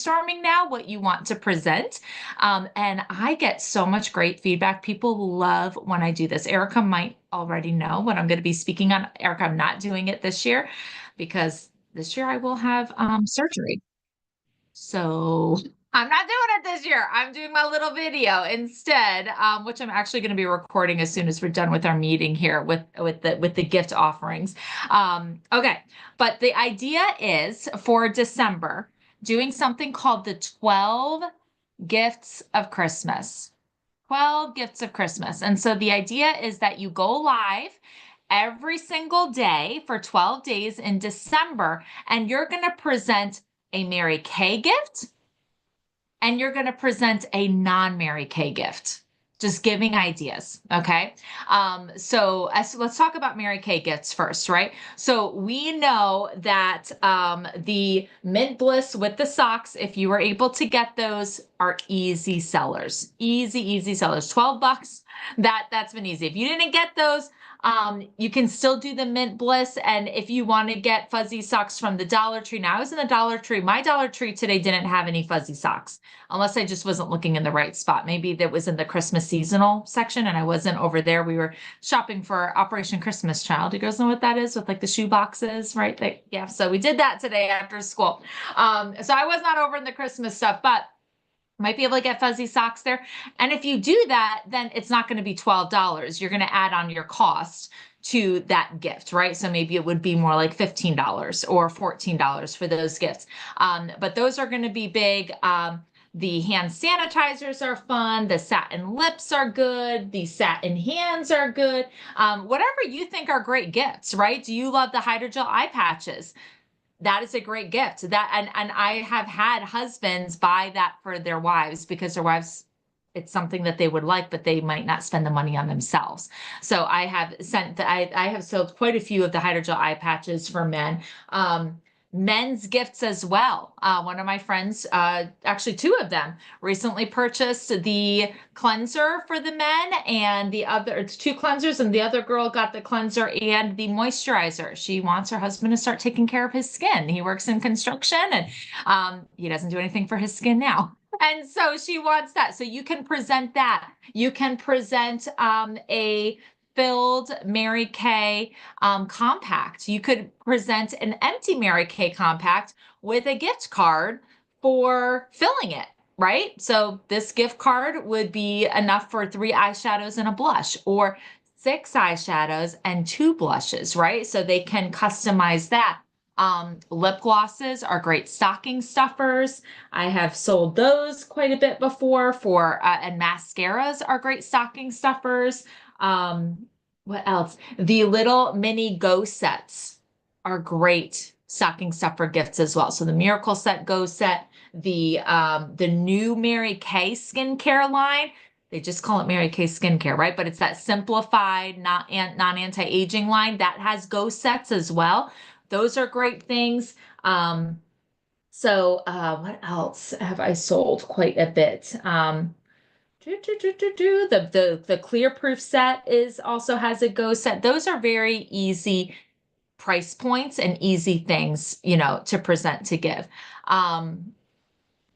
brainstorming now what you want to present. And I get so much great feedback. People love when I do this. Erica might already know what I'm going to be speaking on. Erica, I'm not doing it this year because this year I will have surgery. So I'm not doing it this year. I'm doing my little video instead, which I'm actually going to be recording as soon as we're done with our meeting here with the gift offerings. Okay, but the idea is for December doing something called the 12 gifts of Christmas. 12 gifts of Christmas. And so the idea is that you go live every single day for 12 days in December, and you're going to present a Mary Kay gift and you're going to present a non-Mary Kay gift. Just giving ideas, okay? So let's talk about Mary Kay gifts first, right? So we know that the Mint Bliss with the socks, if you were able to get those, are easy sellers. Easy sellers. $12. That's been easy. If you didn't get those, you can still do the Mint Bliss. And if you want to get fuzzy socks from the Dollar Tree, now I was in the Dollar Tree. My Dollar Tree today didn't have any fuzzy socks, unless I just wasn't looking in the right spot. Maybe that was in the Christmas seasonal section and I wasn't over there. We were shopping for Operation Christmas Child. You guys know what that is with like the shoe boxes, right? Yeah, so we did that today after school. So I was not over in the Christmas stuff, but might be able to get fuzzy socks there. And if you do that, then it's not going to be $12. You're going to add on your cost to that gift, right? So maybe it would be more like $15 or $14 for those gifts. But those are going to be big. The hand sanitizers are fun. The satin lips are good. The satin hands are good. Whatever you think are great gifts, right? Do you love the hydrogel eye patches? That is a great gift. And I have had husbands buy that for their wives because their wives, it's something that they would like, but they might not spend the money on themselves. So I have sold quite a few of the hydrogel eye patches for men. Men's gifts as well. One of my friends, actually two of them, recently purchased the cleanser for the men, and it's two cleansers, and the other girl got the cleanser and the moisturizer. She wants her husband to start taking care of his skin. He works in construction, and he doesn't do anything for his skin now. And so she wants that. So you can present that. You can present a filled Mary Kay compact. You could present an empty Mary Kay compact with a gift card for filling it, right? So this gift card would be enough for 3 eyeshadows and a blush, or 6 eyeshadows and 2 blushes, right? So they can customize that. Lip glosses are great stocking stuffers. I have sold those quite a bit before and mascaras are great stocking stuffers. What else? The little mini Go sets are great stocking stuffer gifts as well. So the Miracle Set Go set, the new Mary Kay skincare line. They just call it Mary Kay skincare, right? But it's that simplified, non-anti-aging line that has Go sets as well. Those are great things. What else have I sold quite a bit? The clear proof set also has a Go set. Those are very easy price points and easy things, to present, to give.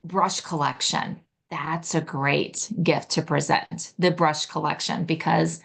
Brush collection. That's a great gift to present, the brush collection, because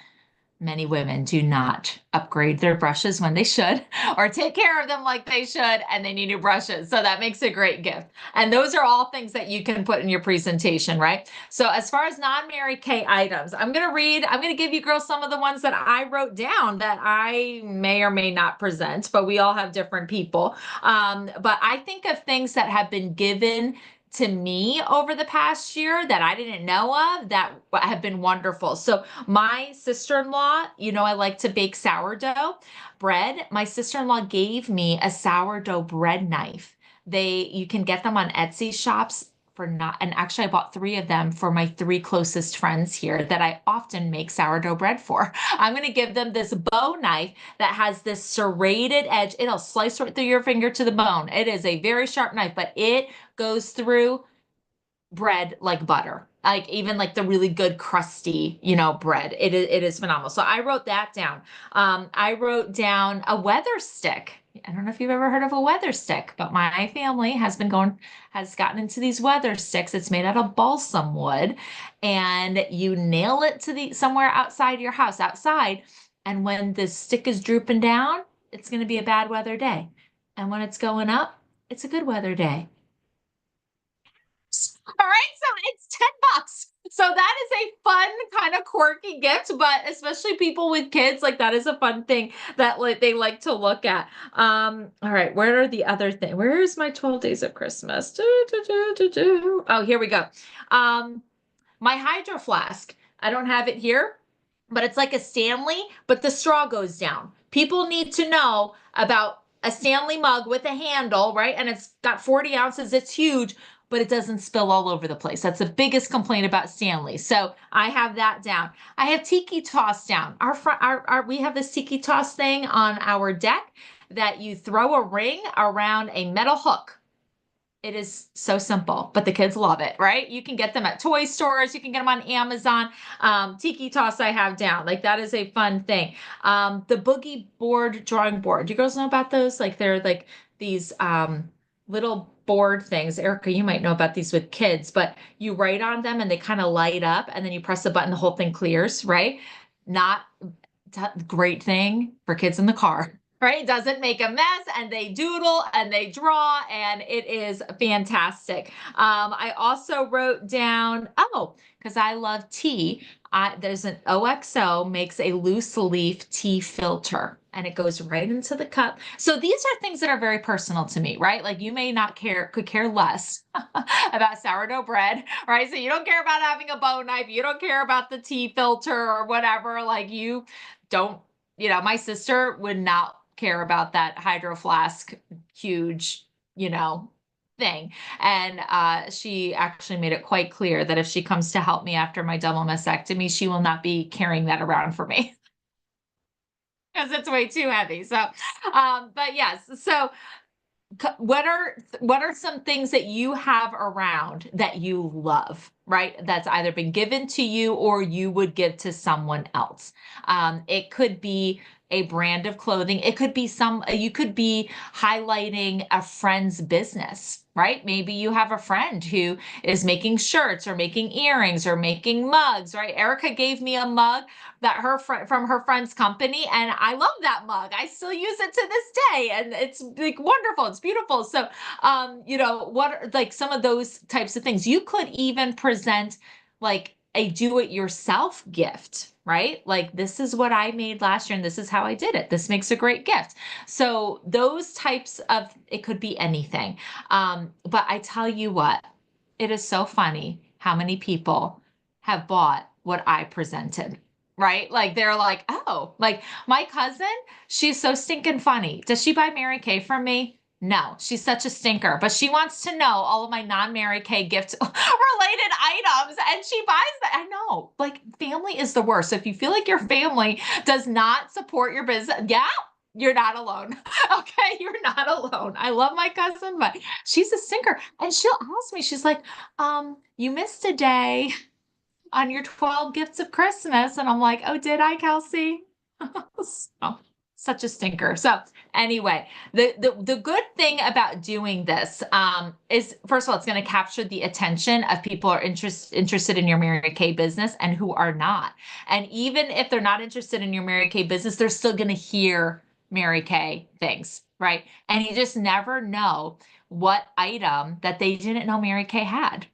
many women do not upgrade their brushes when they should, or take care of them like they should, and they need new brushes. So that makes a great gift. And those are all things that you can put in your presentation, right? So as far as non-Mary Kay items, I'm going to give you girls some of the ones that I wrote down that I may or may not present, but we all have different people. But I think of things that have been given to me over the past year that I didn't know of that have been wonderful. So my sister-in-law, I like to bake sourdough bread. My sister-in-law gave me a sourdough bread knife. You can get them on Etsy shops and actually I bought 3 of them for my 3 closest friends here that I often make sourdough bread for. I'm going to give them this bow knife that has this serrated edge. It'll slice right through your finger to the bone. It is a very sharp knife, but it goes through bread like butter, like even like the really good crusty, bread. It is phenomenal. So I wrote that down. I wrote down a weather stick. I don't know if you've ever heard of a weather stick, but my family has gotten into these weather sticks. It's made out of balsam wood, and you nail it to the somewhere outside your house, outside. And when the stick is drooping down, it's going to be a bad weather day. And when it's going up, it's a good weather day. All right, so it's $10. So that is a fun kind of quirky gift, but especially people with kids, like that is a fun thing that like they like to look at. All right, where are the other thing? Where is my 12 days of Christmas? Oh, here we go. Um, my hydro flask. I don't have it here, but it's like a Stanley, but the straw goes down. People need to know about a Stanley mug with a handle, right? And it's got 40 ounces. It's huge, but it doesn't spill all over the place. That's the biggest complaint about Stanley. So I have that down. I have tiki toss down. We have this tiki toss thing on our deck that you throw a ring around a metal hook. It is so simple, but the kids love it, right? You can get them at toy stores. You can get them on Amazon. Tiki Toss I have down. Like that is a fun thing. The boogie board drawing board. Do you girls know about those? Like they're like these little board things. Erica, you might know about these with kids, but you write on them and they kind of light up and then you press the button, the whole thing clears, right? Not great thing for kids in the car, right? Doesn't make a mess and they doodle and they draw and it is fantastic. I also wrote down, oh, because I love tea. There's an OXO makes a loose leaf tea filter and it goes right into the cup. So these are things that are very personal to me, right? Like you may not could care less about sourdough bread, right? So you don't care about having a bow knife, you don't care about the tea filter or whatever. Like you don't, my sister would not care about that hydro flask, huge, thing. And she actually made it quite clear that if she comes to help me after my double mastectomy, she will not be carrying that around for me because it's way too heavy. So, but yes, so what are some things that you have around that you love, right? That's either been given to you or you would give to someone else. It could be a brand of clothing. It could be you could be highlighting a friend's business, right? Maybe you have a friend who is making shirts or making earrings or making mugs, right? Erica gave me a mug that her friend from her friend's company, and I love that mug. I still use it to this day, and it's like wonderful. It's beautiful. So, what are like some of those types of things? You could even present like a do-it-yourself gift, right? Like this is what I made last year, and this is how I did it. This makes a great gift. So those types of it could be anything. But I tell you what, it is so funny how many people have bought what I presented, right? Like they're like, oh, like my cousin, she's so stinking funny. Does she buy Mary Kay from me? No, she's such a stinker, but she wants to know all of my non-Mary Kay gift related items and she buys that. I know, like family is the worst. So if you feel like your family does not support your business, yeah, you're not alone. Okay, you're not alone. I love my cousin, but she's a stinker. And she'll ask me, she's like, you missed a day on your 12 gifts of Christmas. And I'm like, oh, did I, Kelsey? So, such a stinker. So anyway, the good thing about doing this is, first of all, it's going to capture the attention of people who are interested in your Mary Kay business and who are not. And even if they're not interested in your Mary Kay business, they're still going to hear Mary Kay things, right? And you just never know what item that they didn't know Mary Kay had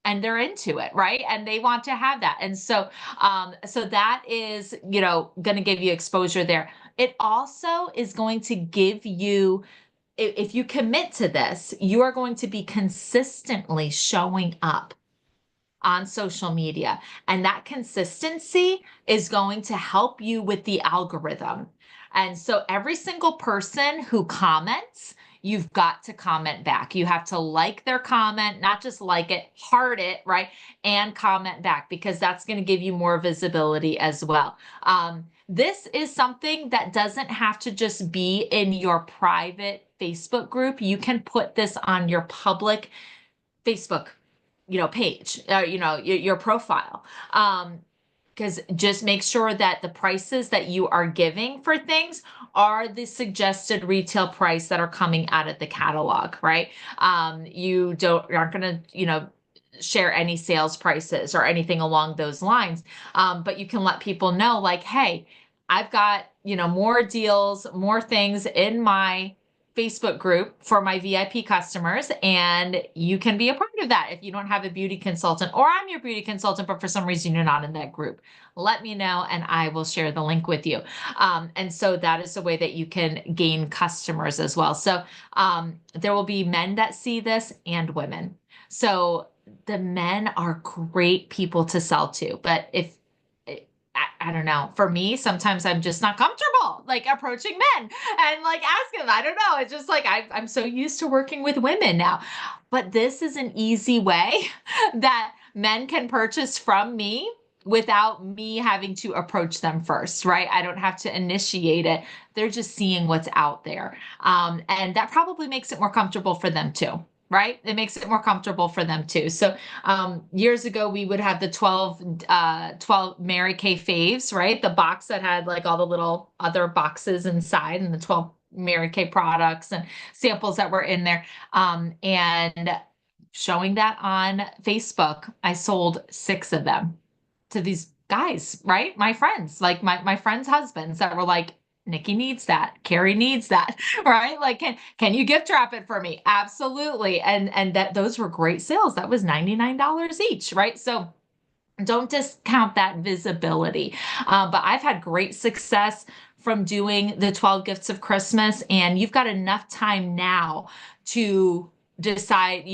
and they're into it, right? And they want to have that. And so so that is, going to give you exposure there. It also is going to give you, if you commit to this, you are going to be consistently showing up on social media. And that consistency is going to help you with the algorithm. And so every single person who comments, you've got to comment back. You have to like their comment, not just like it, heart it, right? And comment back because that's going to give you more visibility as well. This is something that doesn't have to just be in your private Facebook group. You can put this on your public Facebook page, your profile. Because just make sure that the prices that you are giving for things are the suggested retail price that are coming out of the catalog, right? You aren't going to, share any sales prices or anything along those lines. But you can let people know, like, hey, I've got, more deals, more things in my Facebook group for my VIP customers, and you can be a part of that if you don't have a beauty consultant, or I'm your beauty consultant, but for some reason you're not in that group. Let me know and I will share the link with you. And so that is a way that you can gain customers as well. So there will be men that see this and women. So the men are great people to sell to, but if I don't know. For me, sometimes I'm just not comfortable like approaching men and like asking them. I don't know. It's just like I'm so used to working with women now. But this is an easy way that men can purchase from me without me having to approach them first, right? I don't have to initiate it. They're just seeing what's out there. And that probably makes it more comfortable for them too. Right? It makes it more comfortable for them too. So years ago, we would have the 12 Mary Kay faves, right? The box that had like all the little other boxes inside and the 12 Mary Kay products and samples that were in there. And showing that on Facebook, I sold 6 of them to these guys, right? My friends, like my friends' husbands that were like, Nikki needs that. Carrie needs that, right? Like, can you gift wrap it for me? Absolutely. And that those were great sales. That was $99 each, right? So don't discount that visibility. But I've had great success from doing the 12 gifts of Christmas, and you've got enough time now to decide,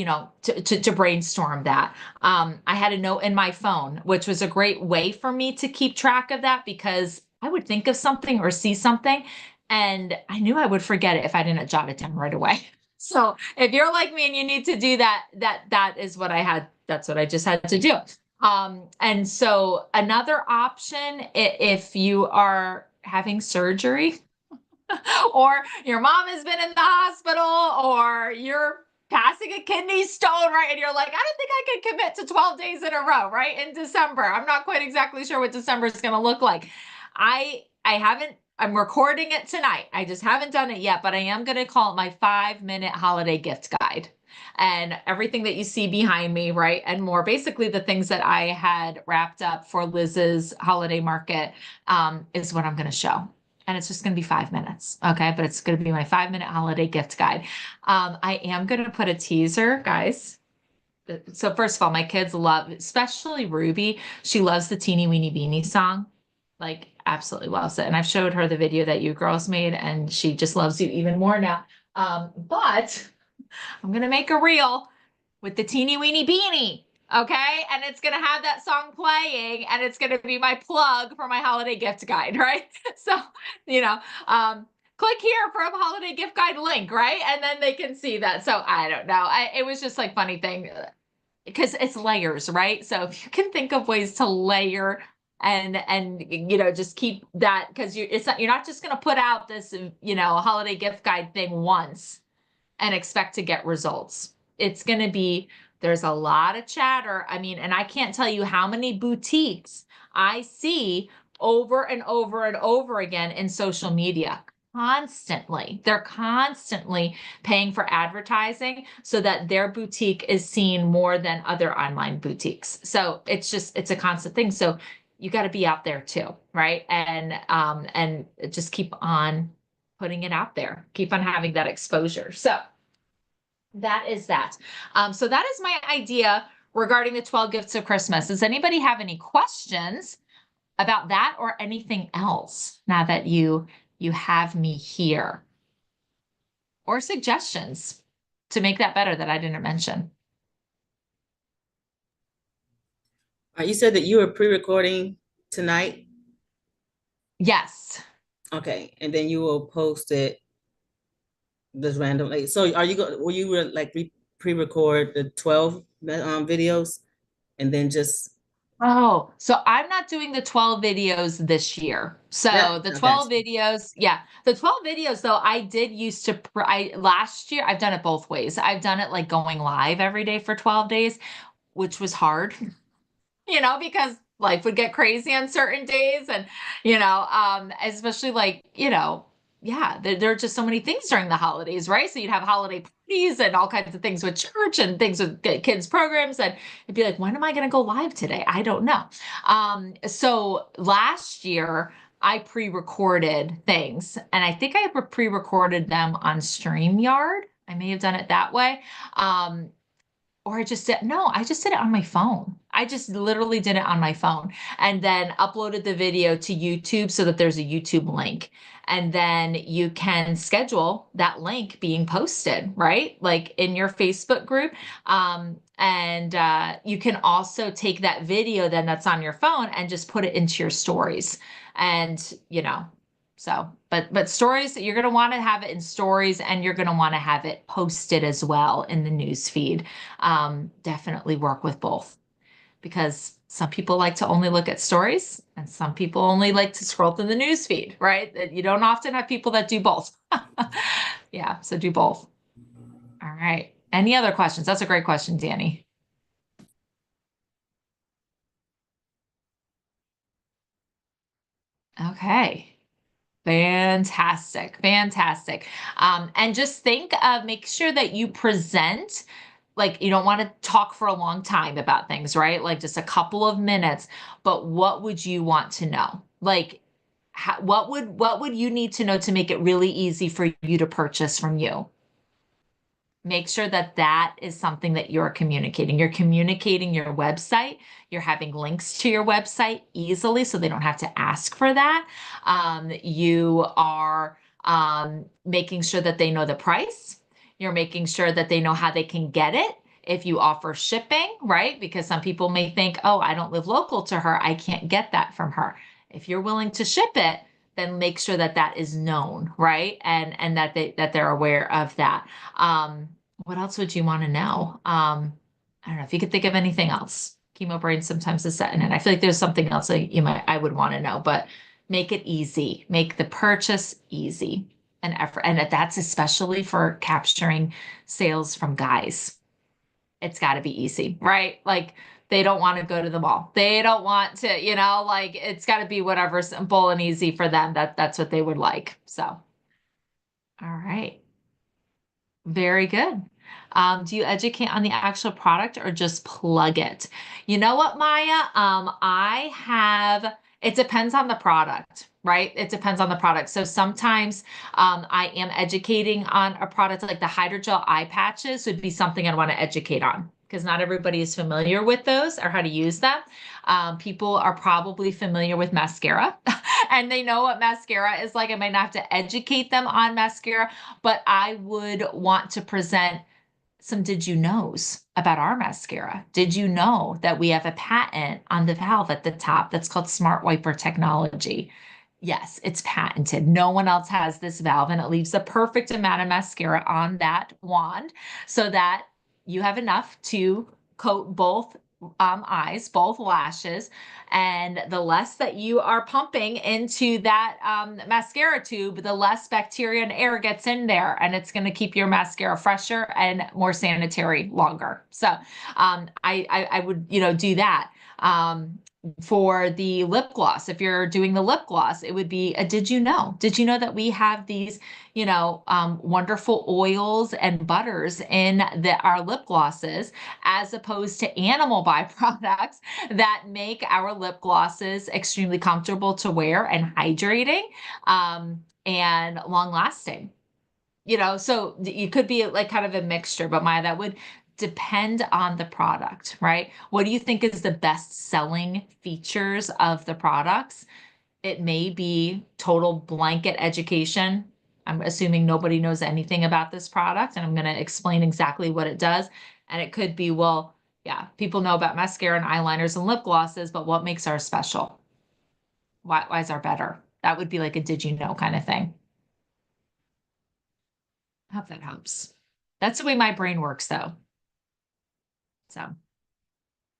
to brainstorm that. I had a note in my phone, which was a great way for me to keep track of that because I would think of something or see something, and I knew I would forget it if I didn't jot it down right away. So if you're like me and you need to do that, that is what that's what I just had to do. And so another option, if you are having surgery or your mom has been in the hospital or you're passing a kidney stone, right? And you're like, I don't think I can commit to 12 days in a row, right? In December. I'm not quite exactly sure what December is going to look like. I'm recording it tonight. I just haven't done it yet, but I am going to call it my 5-minute holiday gift guide. And everything that you see behind me, right? And more, basically the things that I had wrapped up for Liz's holiday market is what I'm going to show. And it's just going to be 5 minutes. Okay. But it's going to be my 5-minute holiday gift guide. I am going to put a teaser, guys. So first of all, my kids love, especially Ruby. She loves the Teeny Weeny Beanie song. Like absolutely loves it. And I've showed her the video that you girls made and she just loves you even more now. But I'm going to make a reel with the Teeny Weeny Beanie. Okay. And it's going to have that song playing and it's going to be my plug for my holiday gift guide. Right. So, click here for a holiday gift guide link. Right. And then they can see that. So I don't know. It was just like funny thing because it's layers. Right. So if you can think of ways to layer and just keep that because you're not just going to put out this, holiday gift guide thing once and expect to get results. It's going to be, there's a lot of chatter. I mean, and I can't tell you how many boutiques I see over and over and over again in social media constantly. They're constantly paying for advertising so that their boutique is seen more than other online boutiques. So it's a constant thing. So you got to be out there too, right? And just keep on putting it out there. Keep on having that exposure. So that is that. So that is my idea regarding the 12 gifts of Christmas. Does anybody have any questions about that or anything else now that you have me here? Or suggestions to make that better that I didn't mention? You said that you were pre-recording tonight. Yes. Okay, and then you will post it just randomly. So are you going? Will you like pre-record the 12 videos and then just Oh, so I'm not doing the 12 videos this year. that? So the I 12 got you. videos, yeah, the 12 videos though, I did used to, last year, I've done it both ways. I've done it like going live every day for 12 days. which was hard, because life would get crazy on certain days. And, especially like, yeah, there are just so many things during the holidays, right? So you'd have holiday parties and all kinds of things with church and things with kids programs. And it'd be like, when am I going to go live today? I don't know. So last year, I pre-recorded things, and I think I pre-recorded them on StreamYard. I may have done it that way. Um, or I just did, no, I just did it on my phone. I just literally did it on my phone and then uploaded the video to YouTube so that there's a YouTube link. And then you can schedule that link being posted, right? Like in your Facebook group. And you can also take that video then that's on your phone and just put it into your stories. And, so, but stories, you're going to want to have it in stories, and you're going to want to have it posted as well in the news feed. Definitely work with both, because some people like to only look at stories and some people only like to scroll through the news feed, right? You don't often have people that do both. Yeah, so do both. All right. Any other questions? That's a great question, Danny. Okay. Fantastic. Fantastic. And just think of, make sure that you present, like you don't want to talk for a long time about things, right? Like just a couple of minutes, but what would you want to know? Like what would you need to know to make it really easy for you to purchase from you? Make sure that that is something that you're communicating. You're communicating your website. You're having links to your website easily so they don't have to ask for that. You are making sure that they know the price. You're making sure that they know how they can get it. If you offer shipping, right? Because some people may think, oh, I don't live local to her. I can't get that from her. If you're willing to ship it, then make sure that that is known, right? And that they're aware of that. What else would you want to know? I don't know if you could think of anything else. Chemo brain sometimes is setting in. I feel like there's something else that I would want to know, but make it easy. Make the purchase easy and effort. And that's especially for capturing sales from guys. It's got to be easy, right? Like they don't want to go to the mall. They don't want to, like it's got to be whatever simple and easy for them. That's what they would like. So, all right. Very good. Do you educate on the actual product or just plug it? You know what, Maya? It depends on the product, right? It depends on the product. So sometimes I am educating on a product like the hydrogel eye patches would be something I'd want to educate on because not everybody is familiar with those or how to use them. People are probably familiar with mascara and they know what mascara is like. I might not have to educate them on mascara, but I would want to present some did you knows about our mascara. Did you know that we have a patent on the valve at the top that's called Smart Wiper technology? Yes, it's patented. No one else has this valve, and it leaves the perfect amount of mascara on that wand so that you have enough to coat both eyes, both lashes, and the less that you are pumping into that mascara tube, the less bacteria and air gets in there, and it's going to keep your mascara fresher and more sanitary longer. So I would do that. For the lip gloss, if you're doing the lip gloss, it would be a did you know? Did you know that we have these, wonderful oils and butters in our lip glosses, as opposed to animal byproducts that make our lip glosses extremely comfortable to wear and hydrating, and long lasting. So you could be like kind of a mixture, but Maya, that would depend on the product, right? What do you think is the best selling features of the products? It may be total blanket education. I'm assuming nobody knows anything about this product, and I'm going to explain exactly what it does. And it could be, well, yeah, people know about mascara and eyeliners and lip glosses, but what makes ours special? Why is our better? That would be like a did you know kind of thing. I hope that helps. That's the way my brain works, though. So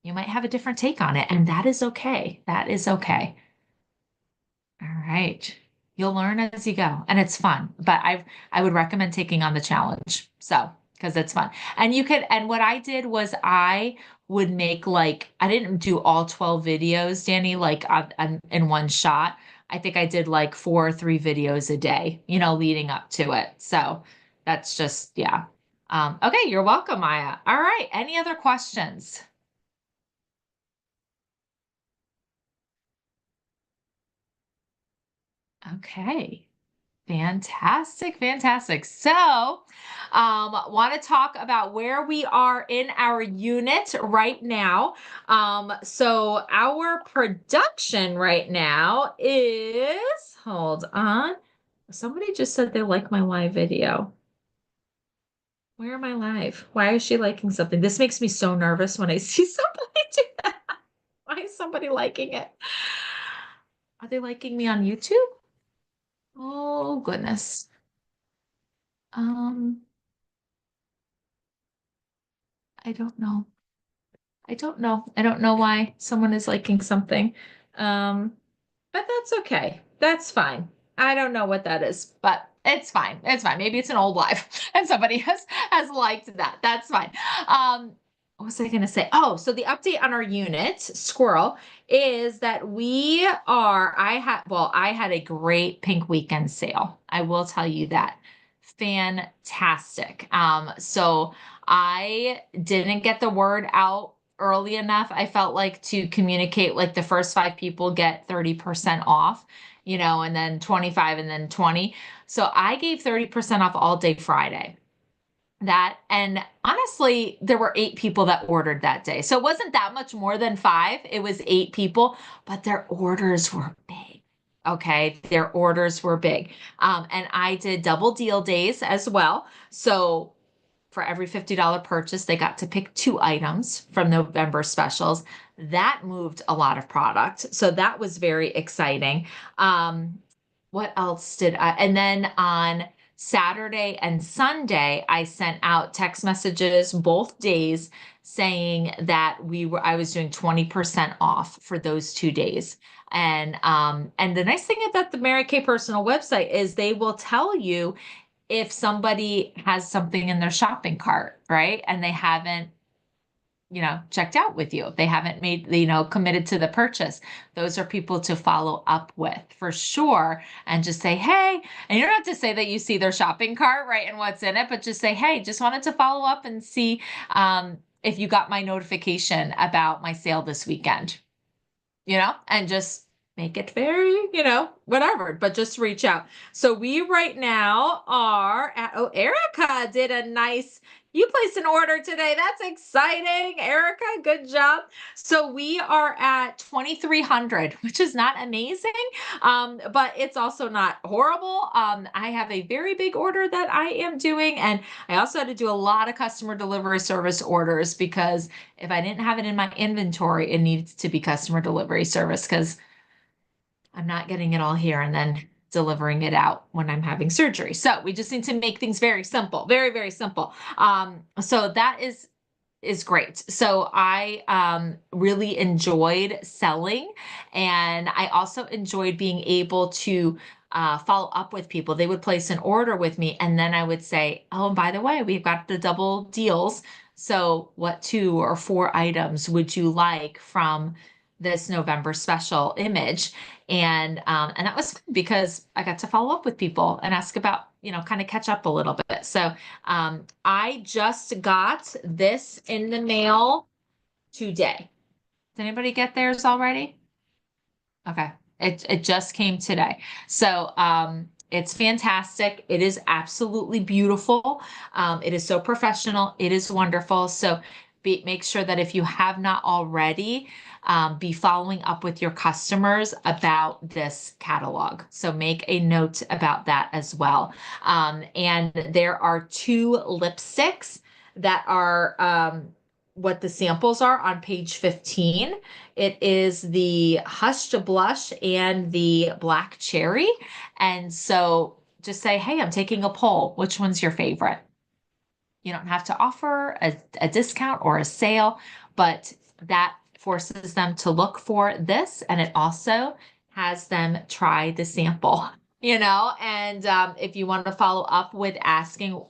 you might have a different take on it, and that is okay. That is okay. All right. You'll learn as you go, and it's fun. But I would recommend taking on the challenge. So because it's fun. And you could, and what I did was I would make like, I didn't do all 12 videos, Danny, like in one shot. I think I did like 4 or 3 videos a day, leading up to it. So that's just, yeah. Okay, you're welcome, Maya. All right. Any other questions? Okay. Fantastic, fantastic. So, want to talk about where we are in our unit right now. So our production right now is, hold on. Somebody just said they like my live video. Where am I live? Why is she liking something? This makes me so nervous when I see somebody do that. Why is somebody liking it? Are they liking me on YouTube? Oh, goodness. Um, I don't know. I don't know. I don't know why someone is liking something. Um, but that's okay. That's fine. I don't know what that is, but it's fine. It's fine. Maybe it's an old live and somebody has liked that. That's fine. What was I going to say? Oh, so the update on our unit, Squirrel, is that I had a great pink weekend sale. I will tell you that. Fantastic. So I didn't get the word out early enough, I felt like, to communicate, like the first 5 people get 30% off, and then 25 and then 20. So I gave 30% off all day Friday. That, and honestly, there were 8 people that ordered that day. So it wasn't that much more than 5. It was 8 people, but their orders were big. Okay. Their orders were big. And I did double deal days as well. So for every $50 purchase, they got to pick 2 items from November specials. That moved a lot of product. So that was very exciting. What else did I? And then on Saturday and Sunday, I sent out text messages both days saying that I was doing 20% off for those 2 days. And the nice thing about the Mary Kay Personal website is they will tell you if somebody has something in their shopping cart, right? And they haven't, checked out with you. If they haven't made, committed to the purchase, those are people to follow up with for sure. And just say, hey, and you don't have to say that you see their shopping cart, right? And what's in it, but just say, hey, just wanted to follow up and see if you got my notification about my sale this weekend, and just make it very, whatever, but just reach out. So we right now are at, oh, Erica did a nice, you placed an order today. That's exciting. Erica, good job. So we are at 2,300, which is not amazing. But it's also not horrible. I have a very big order that I am doing. And I also had to do a lot of customer delivery service orders because if I didn't have it in my inventory, it needs to be customer delivery service because I'm not getting it all here and then delivering it out when I'm having surgery. So we just need to make things very simple, very, very simple. So that is great. So I really enjoyed selling, and I also enjoyed being able to follow up with people. They would place an order with me, and then I would say, "Oh, and by the way, we've got the double deals. So, what 2 or 4 items would you like from this November special image?" And that was fun because I got to follow up with people and ask about, kind of catch up a little bit. So I just got this in the mail today. Did anybody get theirs already? Okay. It just came today. So it's fantastic. It is absolutely beautiful. It is so professional. It is wonderful. So make sure that if you have not already, be following up with your customers about this catalog. So make a note about that as well. And there are 2 lipsticks that are what the samples are on page 15. It is the Hush Blush and the Black Cherry. And so just say, hey, I'm taking a poll. Which one's your favorite? You don't have to offer a discount or a sale, but that forces them to look for this. And it also has them try the sample, and if you want to follow up with asking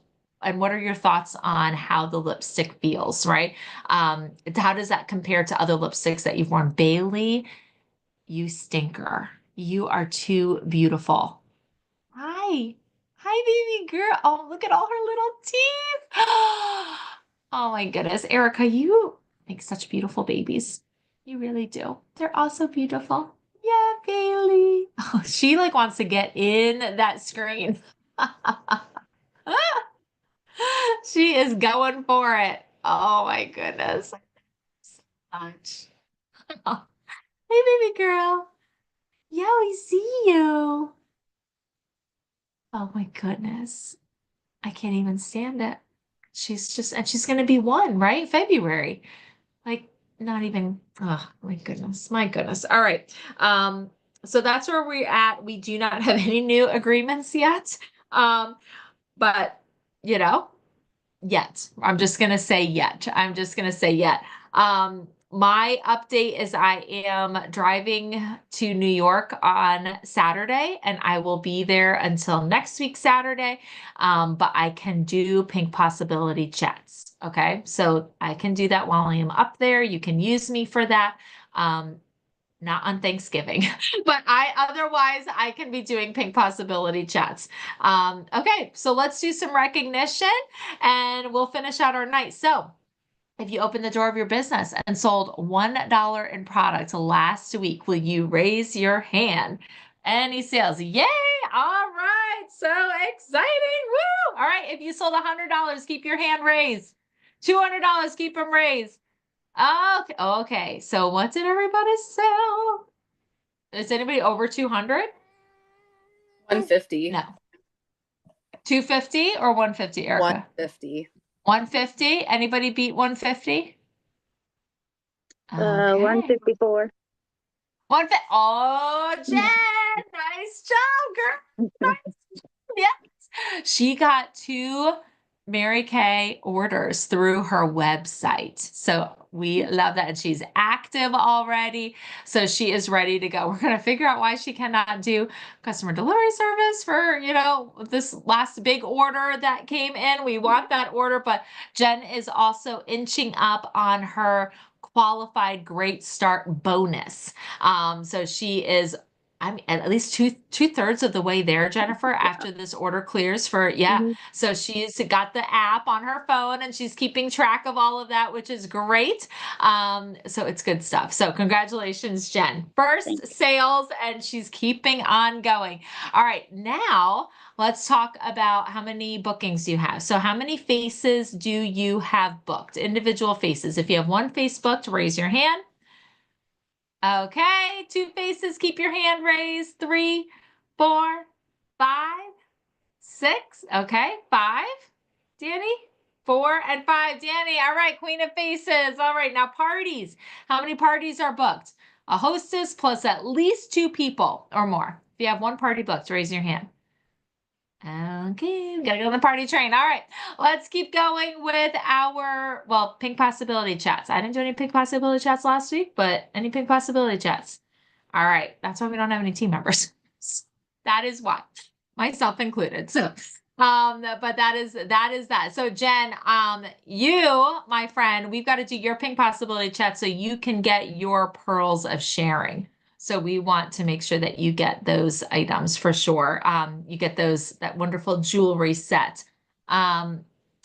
and what are your thoughts on how the lipstick feels, right? How does that compare to other lipsticks that you've worn? Bailey, you stinker. You are too beautiful. Hi. Hi, baby girl. Oh, look at all her little teeth. Oh my goodness. Erica, you make such beautiful babies. You really do. They're all so beautiful. Yeah, Bailey. Oh, she like wants to get in that screen. She is going for it. Oh my goodness. Much. Hey, baby girl. Yeah, we see you. Oh my goodness. I can't even stand it. And she's going to be one, right? February. Like, not even, oh my goodness. My goodness. All right. So that's where we're at. We do not have any new agreements yet. But, you know, yet. I'm just gonna say yet. I'm just gonna say yet. My update is I am driving to New York on Saturday, and I will be there until next week Saturday. But I can do Pink Possibility chats. Okay, so I can do that while I am up there. You can use me for that. Not on Thanksgiving, but otherwise I can be doing Pink Possibility chats. Okay, so let's do some recognition and we'll finish out our night. So if you opened the door of your business and sold $1 in product last week, will you raise your hand? Any sales? Yay! All right, so exciting! Woo! All right, if you sold $100, keep your hand raised. $200, keep them raised. Okay, okay. So what did everybody sell? Is anybody over 200? 150. No. 250 or 150, Erica? 150. 150? Anybody beat 150? Okay. 154. 150. Oh, Jen, nice job, girl. Nice. Yes. She got 2 Mary Kay orders through her website. So we love that. And she's active already. So she is ready to go. We're going to figure out why she cannot do customer delivery service for, this last big order that came in. We want that order, but Jen is also inching up on her qualified great start bonus. So she is at least two-thirds of the way there, Jennifer, after this order clears for, yeah. Mhm. So she's got the app on her phone and she's keeping track of all of that, which is great. So it's good stuff. So congratulations, Jen. First sales, and she's keeping on going. All right, now let's talk about how many bookings do you have. So how many faces do you have booked? Individual faces. If you have one face booked, raise your hand. Okay, 2 faces, keep your hand raised. 3, 4, 5, 6. Okay, 5. Danny? 4 and 5. Danny, all right, Queen of Faces. All right, now parties. How many parties are booked? A hostess plus at least 2 people or more. If you have one party booked, raise your hand. Okay, gotta go on the party train. All right, let's keep going with our, Pink Possibility chats. I didn't do any Pink Possibility chats last week, but any Pink Possibility chats? All right, that's why we don't have any team members. That is why, myself included. So, but that is that. So Jen, you, my friend, we've got to do your Pink Possibility chat so you can get your pearls of sharing. So we want to make sure that you get those items for sure. You get that wonderful jewelry set. All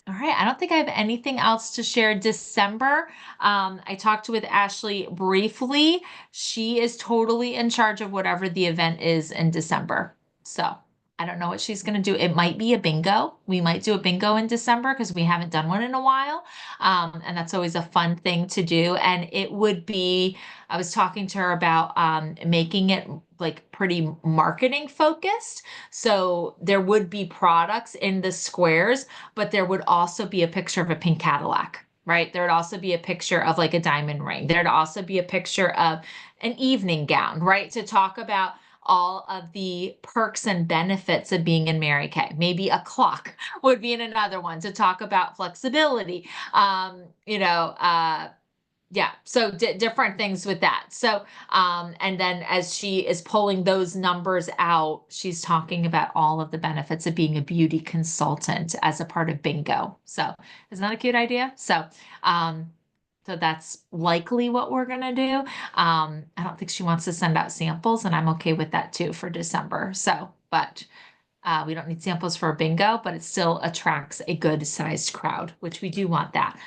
right, I don't think I have anything else to share. December, I talked with Ashley briefly. She is totally in charge of whatever the event is in December. So I don't know what she's going to do. It might be a bingo. We might do a bingo in December because we haven't done one in a while. And that's always a fun thing to do. And it would be, I was talking to her about making it like pretty marketing focused. So there would be products in the squares, but there would also be a picture of a pink Cadillac, right? There would also be a picture of like a diamond ring. There'd also be a picture of an evening gown, right? To talk about all of the perks and benefits of being in Mary Kay. Maybe a clock would be in another one to talk about flexibility. Yeah, so different things with that. So, and then as she is pulling those numbers out, she's talking about all of the benefits of being a beauty consultant as a part of bingo. So, isn't that a cute idea? Um, so that's likely what we're gonna do. I don't think she wants to send out samples, and I'm okay with that too for December. So, but we don't need samples for a bingo, but it still attracts a good sized crowd, which we do want that.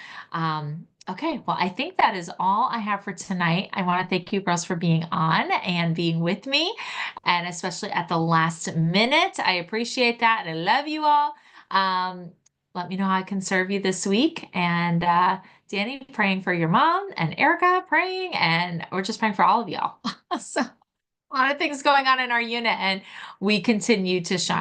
Okay, well, I think that is all I have for tonight. I want to thank you girls for being on and being with me, and especially at the last minute. I appreciate that, and I love you all. Um, Let me know how I can serve you this week. And Danny, praying for your mom, and Erica praying, and we're just praying for all of y'all. So, a lot of things going on in our unit, and we continue to shine.